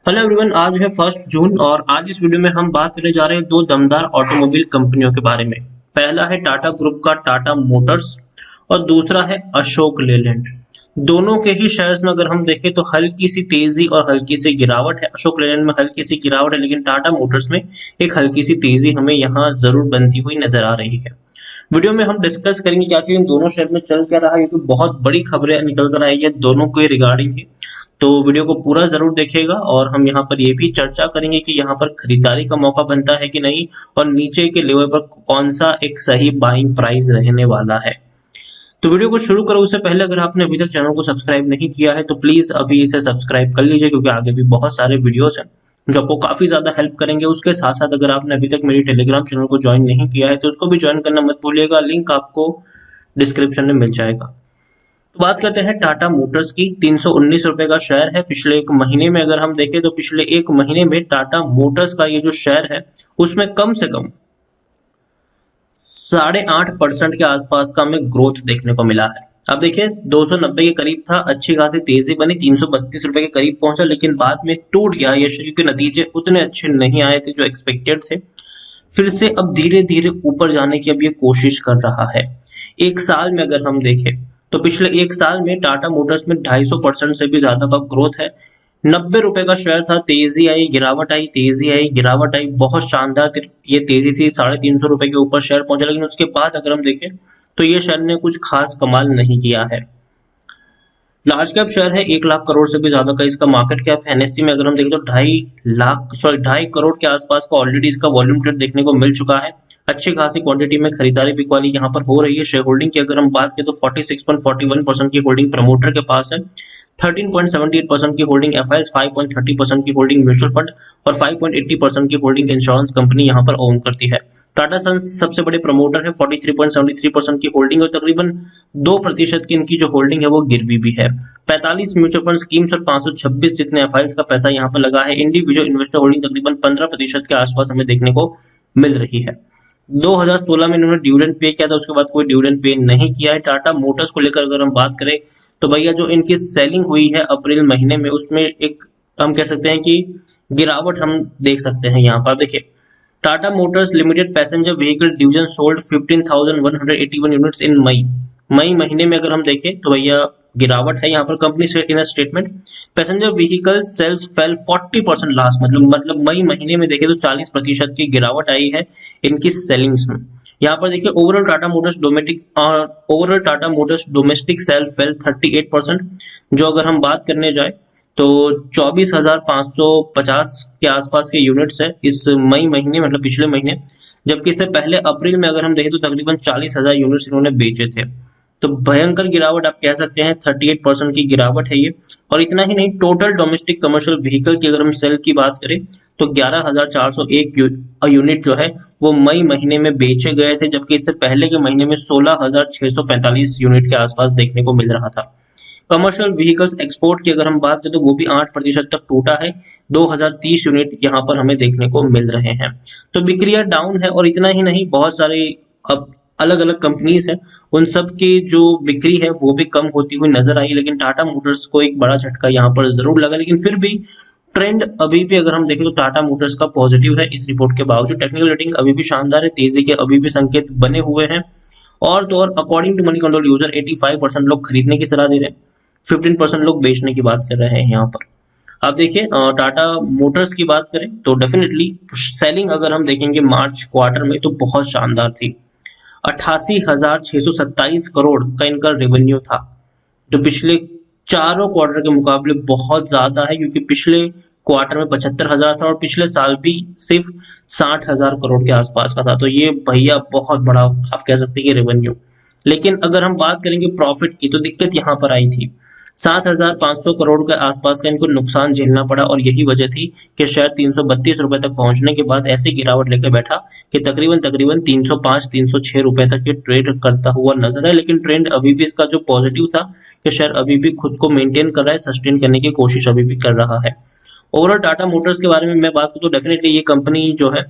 Hello everyone, आज है 1 जून और आज इस वीडियो में हम बात करने जा रहे हैं दो दमदार ऑटोमोबाइल कंपनियों के बारे में। पहला है टाटा ग्रुप का टाटा मोटर्स और दूसरा है अशोक लेलैंड। दोनों के ही शेयर्स में अगर हम देखें तो हल्की सी तेजी और हल्की सी गिरावट है। अशोक लेलैंड में हल्की सी गिरावट है, लेकिन टाटा मोटर्स में एक हल्की सी तेजी हमें यहाँ जरूर बनती हुई नजर आ रही है। वीडियो में हम डिस्कस करेंगे कि आखिर इन दोनों शेयर में चल क्या रहा है, क्योंकि बहुत बड़ी खबरें निकल कर आई है दोनों के रिगार्डिंग ही। तो वीडियो को पूरा जरूर देखिएगा और हम यहाँ पर ये भी चर्चा करेंगे कि यहाँ पर खरीदारी का मौका बनता है कि नहीं, और नीचे के लेवल पर कौन सा एक सही बाइंग प्राइस रहने वाला है। तो वीडियो को शुरू करो उससे पहले अगर आपने अभी तक चैनल को सब्सक्राइब नहीं किया है तो प्लीज अभी इसे सब्सक्राइब कर लीजिए, क्योंकि आगे भी बहुत सारे वीडियोस हैं जो आपको काफी ज्यादा हेल्प करेंगे। उसके साथ साथ अगर आपने अभी तक मेरी टेलीग्राम चैनल को ज्वाइन नहीं किया है तो उसको भी ज्वाइन करना मत भूलिएगा, लिंक आपको डिस्क्रिप्शन में मिल जाएगा। तो बात करते हैं टाटा मोटर्स की। 319 रुपए का शेयर है। पिछले एक महीने में अगर हम देखें तो पिछले एक महीने में टाटा मोटर्स का ये जो शेयर है उसमें कम से कम 8.5% के आसपास का हमें ग्रोथ देखने को मिला है। अब देखिए 290 के करीब था, अच्छी खासी तेजी बनी, 332 रुपए के करीब पहुंचा, लेकिन बाद में टूट गया ये शेयर क्योंकि नतीजे उतने अच्छे नहीं आए थे जो एक्सपेक्टेड थे। फिर से अब धीरे धीरे ऊपर जाने की अब ये कोशिश कर रहा है। एक साल में अगर हम देखें तो पिछले एक साल में टाटा मोटर्स में 250% से भी ज्यादा का ग्रोथ है। 90 रुपए का शेयर था, तेजी आई गिरावट आई, तेजी आई गिरावट आई, बहुत शानदार ये तेजी थी। 350 रुपए के ऊपर शेयर पहुंचा, लेकिन उसके बाद अगर हम देखें तो ये शेयर ने कुछ खास कमाल नहीं किया है। लार्ज कैप शेयर है, 1 लाख करोड़ से भी ज्यादा का इसका मार्केट कैप है। एनएससी में अगर हम देखें तो 2.5 करोड़ के आसपास का ऑलरेडी इसका वॉल्यूम ट्रेड देखने को मिल चुका है। अच्छी खासी क्वांटिटी में खरीदारी बिकवाली यहाँ पर हो रही है। शेयर होल्डिंग की अगर हम बात करें तो 46.41% की होल्डिंग प्रमोटर के पास है, 13.78% की होल्डिंग एफआईएस, 5.30% की होल्डिंग म्यूचुअल फंड और 5.80% की होल्डिंग इंश्योरेंस कंपनी यहाँ पर ओन करती है। टाटा सन्स सबसे बड़े प्रमोटर है, 43.73% की होल्डिंग और तकरीबन 2% की इनकी जो होल्डिंग है वो गिरवी भी है। 45 म्यूचुअल फंड स्कीम्स और 526 जितने एफआईएस का पैसा यहाँ पर लगा है। इंडिविजुअल इन्वेस्टर होल्डिंग तकरीबन 15% के आसपास हमें देखने को मिल रही है। 2016 में इन्होंने डिविडेंड पे किया था, उसके बाद कोई डिविडेंड पे नहीं किया है। टाटा मोटर्स को लेकर अगर हम बात करें तो भैया जो इनकी सेलिंग हुई है अप्रैल महीने में उसमें एक हम कह सकते हैं कि गिरावट हम देख सकते हैं। यहाँ पर देखिए Tata motors limited passenger vehicle division sold 15,181 units in मई महीने में अगर हम देखें तो भैया गिरावट है। यहाँ पर कंपनी से इन statement passenger vehicle sales fell 40% last, मतलब मई महीने में देखें तो 40% की गिरावट आई है इनकी सेलिंग्स में। यहाँ पर देखिए overall Tata Motors domestic sale fell 38%, जो अगर हम बात करने जाए तो 24,550 के आसपास के यूनिट्स है इस मई महीने, मतलब पिछले महीने। जबकि इससे पहले अप्रैल में अगर हम देखें तो तकरीबन 40,000 यूनिट्स इन्होंने बेचे थे। तो भयंकर गिरावट आप कह सकते हैं, 38% की गिरावट है ये। और इतना ही नहीं, टोटल डोमेस्टिक कमर्शियल व्हीकल की अगर हम सेल की बात करें तो 11,401 यूनिट जो है वो मई महीने में बेचे गए थे, जबकि इससे पहले के महीने में 16,645 यूनिट के आसपास देखने को मिल रहा था। कमर्शियल व्हीकल्स एक्सपोर्ट की अगर हम बात करें तो वो भी 8% तक टूटा है, 2030 यूनिट यहाँ पर हमें देखने को मिल रहे हैं। तो बिक्रियां डाउन है। और इतना ही नहीं, बहुत सारे अब अलग अलग कंपनीज है, उन सब की जो बिक्री है वो भी कम होती हुई नजर आई, लेकिन टाटा मोटर्स को एक बड़ा झटका यहाँ पर जरूर लगा। लेकिन फिर भी ट्रेंड अभी भी अगर हम देखें तो टाटा मोटर्स का पॉजिटिव है इस रिपोर्ट के बावजूद। टेक्निकल रेटिंग अभी भी शानदार है, तेजी के अभी भी संकेत बने हुए हैं। और तो और according to Moneycontrol user 85% लोग खरीदने की सलाह दे रहे हैं, 15% लोग बेचने की बात कर रहे हैं यहाँ पर। अब देखिए टाटा मोटर्स की बात करें तो डेफिनेटली सेलिंग अगर हम देखेंगे मार्च क्वार्टर में तो बहुत शानदार थी। 88,627 करोड़ का इनका रेवेन्यू था, जो पिछले चारों क्वार्टर के मुकाबले बहुत ज्यादा है, क्योंकि पिछले क्वार्टर में 75,000 था और पिछले साल भी सिर्फ 60,000 करोड़ के आसपास का था। तो ये भैया बहुत बड़ा आप कह सकते हैं कि रेवेन्यू। लेकिन अगर हम बात करेंगे प्रॉफिट की तो दिक्कत यहाँ पर आई थी, 7,500 करोड़ के आसपास का इनको नुकसान झेलना पड़ा। और यही वजह थी कि शेयर 332 रुपए तक पहुंचने के बाद ऐसी गिरावट लेकर बैठा कि तकरीबन 305-306 रुपए तक ये ट्रेड करता हुआ नजर है। लेकिन ट्रेंड अभी भी इसका जो पॉजिटिव था कि शेयर अभी भी खुद को मेंटेन कर रहा है, सस्टेन करने की कोशिश अभी भी कर रहा है। ओवरऑल टाटा मोटर्स के बारे में मैं बात करूं तो डेफिनेटली ये कंपनी जो है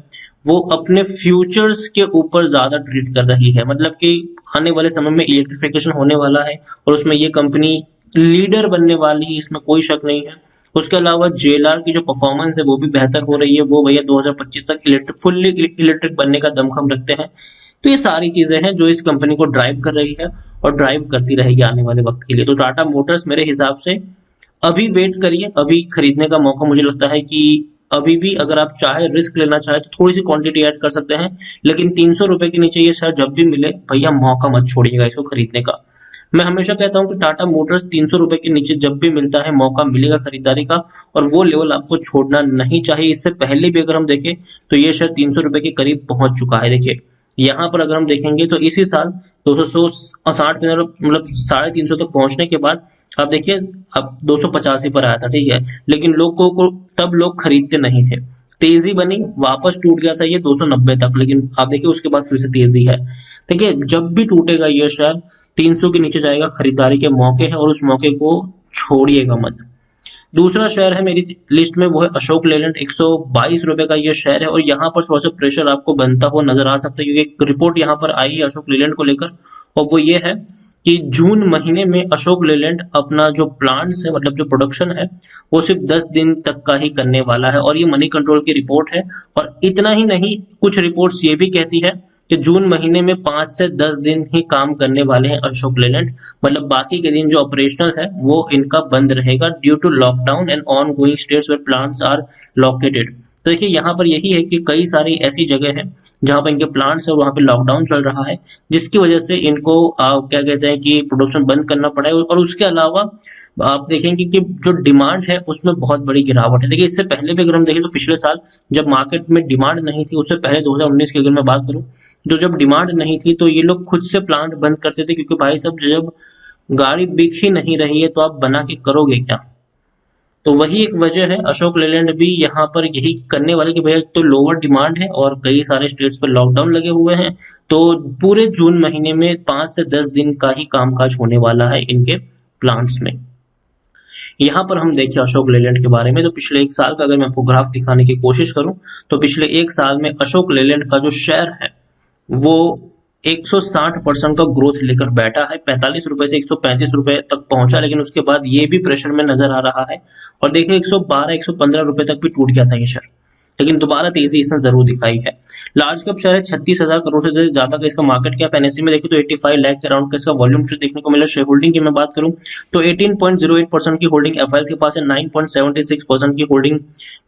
वो अपने फ्यूचर्स के ऊपर ज्यादा ट्रेड कर रही है, मतलब कि आने वाले समय में इलेक्ट्रिफिकेशन होने वाला है और उसमें ये कंपनी लीडर बनने वाली है, इसमें कोई शक नहीं है। उसके अलावा जेएलआर की जो परफॉर्मेंस है वो भी बेहतर हो रही है, वो भैया 2025 तक फुल्ली इलेक्ट्रिक बनने का दमखम रखते हैं। तो ये सारी चीजें हैं जो इस कंपनी को ड्राइव कर रही है और ड्राइव करती रहेगी आने वाले वक्त के लिए। तो टाटा मोटर्स मेरे हिसाब से अभी वेट करिए, अभी खरीदने का मौका मुझे लगता है कि अभी भी अगर आप चाहे रिस्क लेना चाहे तो थोड़ी सी क्वांटिटी ऐड कर सकते हैं, लेकिन 300 रुपए के नीचे ये शेयर जब भी मिले भैया मौका मत छोड़िएगा इसको खरीदने का। मैं हमेशा कहता हूं कि टाटा मोटर्स 300 रुपए के नीचे जब भी मिलता है मौका मिलेगा खरीदारी का, और वो लेवल आपको छोड़ना नहीं चाहिए। इससे पहले भी अगर हम देखें तो ये शेयर 300 रुपए के करीब पहुंच चुका है। देखिए यहाँ पर अगर हम देखेंगे तो इसी साल 260 में मतलब 350 तक पहुंचने के बाद आप देखिए अब 285 पर आया था, ठीक है, लेकिन लोगों को तब लोग खरीदते नहीं थे, तेजी बनी, वापस टूट गया था ये 290 तक, लेकिन आप देखिए उसके बाद फिर से तेजी है। देखिए जब भी टूटेगा ये शेयर 300 के नीचे जाएगा, खरीदारी के मौके हैं और उस मौके को छोड़िएगा मत। दूसरा शेयर है मेरी लिस्ट में वो है अशोक लेलैंड, 122 रुपए का ये शेयर है, और यहाँ पर थोड़ा सा प्रेशर आपको बनता हुआ नजर आ सकता है क्योंकि एक रिपोर्ट यहाँ पर आई है अशोक लेलैंड को लेकर, और वो ये है कि जून महीने में अशोक लेलैंड अपना जो प्लांट्स है मतलब जो प्रोडक्शन है वो सिर्फ 10 दिन तक का ही करने वाला है, और ये मनी कंट्रोल की रिपोर्ट है। और इतना ही नहीं, कुछ रिपोर्ट्स ये भी कहती है कि जून महीने में 5 से 10 दिन ही काम करने वाले हैं अशोक लेलैंड, मतलब बाकी के दिन जो ऑपरेशनल है वो इनका बंद रहेगा due to lockdown and ongoing states where plants are located. तो देखिए यहाँ पर यही है कि कई सारी ऐसी जगह है जहां पर इनके प्लांट्स है वहां पे लॉकडाउन चल रहा है, जिसकी वजह से इनको क्या कहते हैं कि प्रोडक्शन बंद करना पड़ा है। और उसके अलावा आप देखेंगे कि जो डिमांड है उसमें बहुत बड़ी गिरावट है। देखिए इससे पहले भी अगर हम देखें तो पिछले साल जब मार्केट में डिमांड नहीं थी, उससे पहले 2019 की अगर मैं बात करूं तो जब डिमांड नहीं थी तो ये लोग खुद से प्लांट बंद करते थे, क्योंकि भाई साहब जब गाड़ी बिक ही नहीं रही है तो आप बना के करोगे क्या। तो वही एक वजह है, अशोक लेलैंड भी यहाँ पर यही करने वाले कि भैया तो लोअर डिमांड है और कई सारे स्टेट्स पर लॉकडाउन लगे हुए हैं, तो पूरे जून महीने में 5 से 10 दिन का ही कामकाज होने वाला है इनके प्लांट्स में। यहाँ पर हम देखें अशोक लेलैंड के बारे में तो पिछले एक साल का अगर मैं आपको ग्राफ दिखाने की कोशिश करूं तो पिछले एक साल में अशोक लेलैंड का जो शेयर है वो 160% का ग्रोथ लेकर बैठा है, 45 रुपए से 135 रुपए तक पहुंचा, लेकिन उसके बाद ये भी प्रेशर में नजर आ रहा है। और देखिए 112-115 रुपए तक भी टूट गया था ये शेयर, लेकिन दोबारा तेजी इसने जरूर दिखाई है। लार्ज कैप शेयर है, 36,000 करोड़ से ज्यादा का इसका मार्केट कैप, एनएससी में देखिए तो 85 लाख के अराउंड का इसका वॉल्यूम देखने को मिला। शेयर होल्डिंग की मैं बात करूं तो 18.08% की होल्डिंग एफआईएस के पास है, 9.76% की होल्डिंग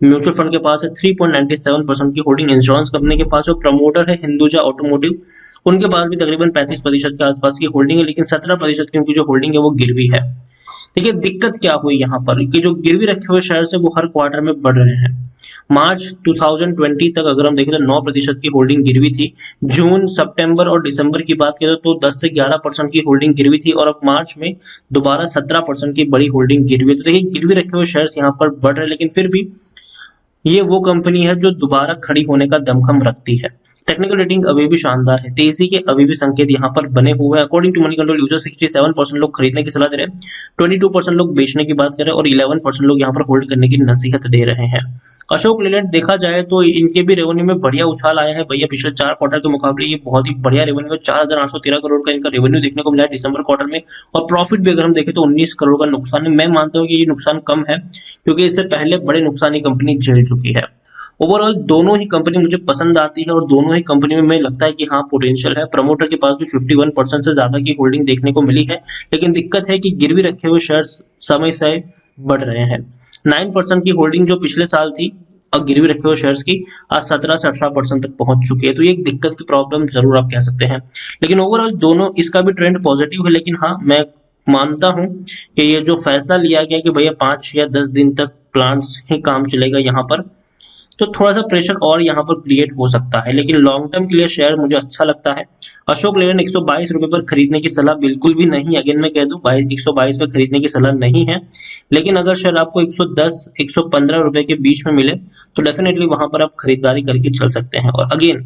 म्यूचुअल फंड के पास है, 3.97% की होल्डिंग इंश्योरेंस कंपनी के पास है, प्रमोटर है हिंदुजा ऑटोमोटिव, उनके पास भी तकरीबन 35% के आसपास की होल्डिंग है, लेकिन 17% की उनकी जो होल्डिंग है वो गिरवी है। देखिए दिक्कत क्या हुई यहाँ पर कि जो गिरवी रखे हुए शेयर्स है वो हर क्वार्टर में बढ़ रहे हैं। मार्च 2020 तक अगर हम देखें तो 9% की होल्डिंग गिरवी थी, जून सितंबर और दिसंबर की बात करें तो 10 से 11% की होल्डिंग गिरवी थी, और अब मार्च में दोबारा 17% की बड़ी होल्डिंग गिरवी। तो देखिए गिरवी रखे हुए शेयर्स यहाँ पर बढ़ रहे हैं, लेकिन फिर भी ये वो कंपनी है जो दोबारा खड़ी होने का दमखम रखती है। टेक्निकल रेटिंग अभी भी शानदार है, तेजी के अभी भी संकेत यहाँ पर बने हुए हैं। According to Moneycontrol user 67% लोग खरीदने की सलाह दे रहे हैं, 22% लोग बेचने की बात कर रहे हैं और 11% लोग यहाँ पर होल्ड करने की नसीहत दे रहे हैं। अशोक लेलैंड देखा जाए तो इनके भी रेवेन्यू में बढ़िया उछाल आया है भैया, पिछले 4 क्वार्टर के मुकाबले ये बहुत ही बढ़िया रेवेन्यू है, 4,813 करोड़ का इनका रेवेन्यू देखने को मिला है दिसंबर क्वार्टर में, और प्रॉफिट भी अगर हम देखें तो 19 करोड़ का नुकसान है। मैं मानता हूँ कि ये नुकसान कम है क्योंकि इससे पहले बड़े नुकसान ये कंपनी झेल चुकी है। ओवरऑल दोनों ही कंपनी मुझे पसंद आती है और दोनों ही कंपनी में मुझे लगता है कि हाँ पोटेंशियल है। प्रमोटर के पास भी 51% से ज्यादा की होल्डिंग देखने को मिली है, लेकिन दिक्कत है कि गिरवी रखे हुए शेयर्स समय से बढ़ रहे हैं। 9% की होल्डिंग जो पिछले साल थी अब गिरवी रखे हुए शेयर्स की आज 17 से 18% तक पहुंच चुकी है, तो ये एक दिक्कत की प्रॉब्लम जरूर आप कह सकते हैं। लेकिन ओवरऑल दोनों इसका भी ट्रेंड पॉजिटिव है, लेकिन हाँ मैं मानता हूं कि ये जो फैसला लिया गया कि भैया 5 या 10 दिन तक प्लांट्स ही काम चलेगा यहाँ पर, तो थोड़ा सा प्रेशर और यहाँ पर क्रिएट हो सकता है, लेकिन लॉन्ग टर्म के लिए शेयर मुझे अच्छा लगता है। अशोक लेलैंड 122 रुपए पर खरीदने की सलाह बिल्कुल भी नहीं, अगेन मैं कह दूं 122 पर खरीदने की सलाह नहीं है, लेकिन अगर शेयर आपको 110-115 रुपए के बीच में मिले तो डेफिनेटली वहां पर आप खरीदारी करके चल सकते हैं। और अगेन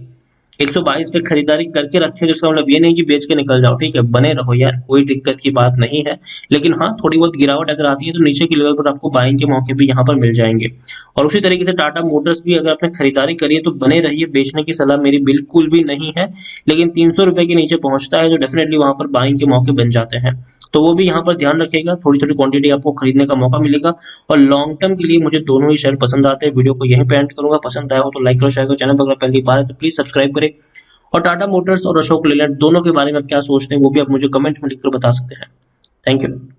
122 पे खरीदारी करके रखे तो इसका मतलब ये नहीं कि बेच के निकल जाओ, ठीक है, बने रहो यार, कोई दिक्कत की बात नहीं है। लेकिन हाँ, थोड़ी बहुत गिरावट अगर आती है तो नीचे के लेवल पर आपको बाइंग के मौके भी यहाँ पर मिल जाएंगे। और उसी तरीके से टाटा मोटर्स भी अगर आपने खरीदारी करी है तो बने रहिए, बेचने की सलाह मेरी बिल्कुल भी नहीं है। लेकिन 300 रुपए के नीचे पहुंचता है तो डेफिनेटली वहां पर बाइंग के मौके बन जाते हैं। तो वो भी यहाँ पर ध्यान रखिएगा, थोड़ी थोड़ी क्वांटिटी आपको खरीदने का मौका मिलेगा। और लॉन्ग टर्म के लिए मुझे दोनों ही शेयर पसंद आते हैं। वीडियो को यहीं पे एंड करूंगा, पसंद आया हो तो लाइक करो, शेयर करो, चैनल पर अगर पहली बार है तो प्लीज सब्सक्राइब करें। और टाटा मोटर्स और अशोक लेलैंड दोनों के बारे में आप क्या सोचते हैं वो भी आप मुझे कमेंट में लिखकर बता सकते हैं। Thank you.